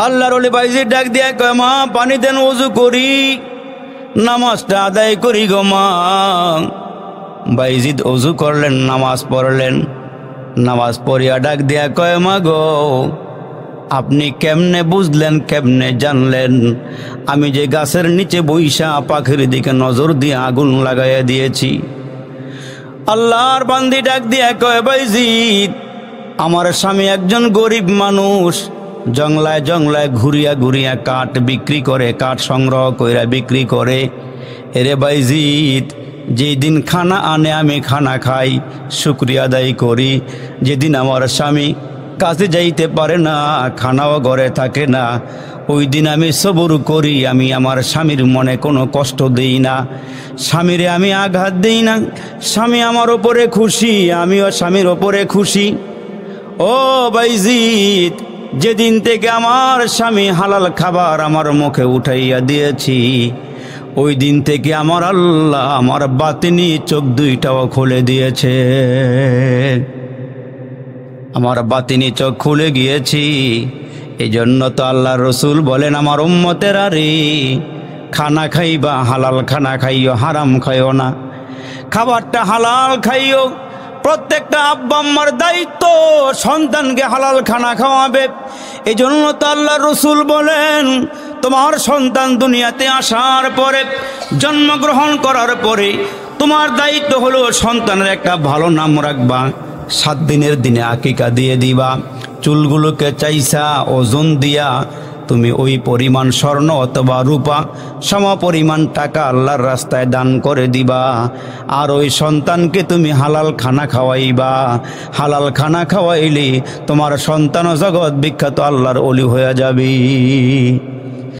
আল্লাহর ওলি বাইজিদ ডাক দিয়া কয়, মা পানি দেন, ওযু করি, নামাজটা আদায় করি গো মা। বাইজিদ ওযু করলেন, নামাজ পড়লেন। নামাজ পড়িয়া ডাক দিয়া কয়, মা গো আপনি কেমনে বুঝলেন, কেমনে জানলেন আমি যে গাছের নিচে বইসা পাখির দিকে নজর দিয়ে আগুন লাগাইয়া দিয়েছি? আল্লাহর বান্দি ডাক দিয়া কয়, বাইজিদ আমার স্বামী একজন গরিব মানুষ, জংলায় জংলায় ঘুরিয়া ঘুরিয়া কাঠ বিক্রি করে, কাঠ সংগ্রহ কইরা বিক্রি করে। এরে বাইজিদ যেই দিন খানা আনে আমি খানা খাই, শুকরিয়া আদায় করি। যেদিন আমার স্বামী কাজে যাইতে পারে না, খানাও ঘরে থাকে না, ওই দিন আমি সবর করি, আমি আমার স্বামীর মনে কোনো কষ্ট দেই না, স্বামীরে আমি আঘাত দেই না। স্বামী আমার ওপরে খুশি, আমিও স্বামীর ওপরে খুশি। ও বাইজিদ যেদিন থেকে আমার স্বামী হালাল খাবার আমার মুখে উঠাইয়া দিয়েছি, ওই দিন থেকে আমার আল্লাহ আমার বাতিনি চোখ দুইটাও খুলে দিয়েছে। আমার বাতিনি চোখ খুলে গিয়েছি। এই জন্য তো আল্লাহর রসুল বলেন, আমার উম্মতেরা রে, খানা খাইবা হালাল খানা খাইও, হারাম খাইও না, খাবারটা হালাল খাইও। প্রত্যেকটা আব্বা আম্মার দায়িত্ব সন্তানকে হালাল খানা খাওয়াবে। এই জন্য তো আল্লাহর রসুল বলেন, তোমার সন্তান দুনিয়াতে আসার পরে, জন্মগ্রহণ করার পরে তোমার দায়িত্ব হলো সন্তানের একটা ভালো নাম রাখবা, 7 দিনের দিনে আকিকা দিয়ে দিবা, চুলগুলোকে চাইসা ওজন দিয়া তুমি ওই পরিমাণ স্বর্ণ অথবা রূপা সম পরিমাণ টাকা আল্লাহর রাস্তায় দান করে দিবা। আর ওই সন্তানকে তুমি হালাল খানা খাওয়াইবা। হালাল খানা খাওয়াইলে তোমার সন্তান জগৎ বিখ্যাত আল্লাহর ওলি হয়ে যাবে।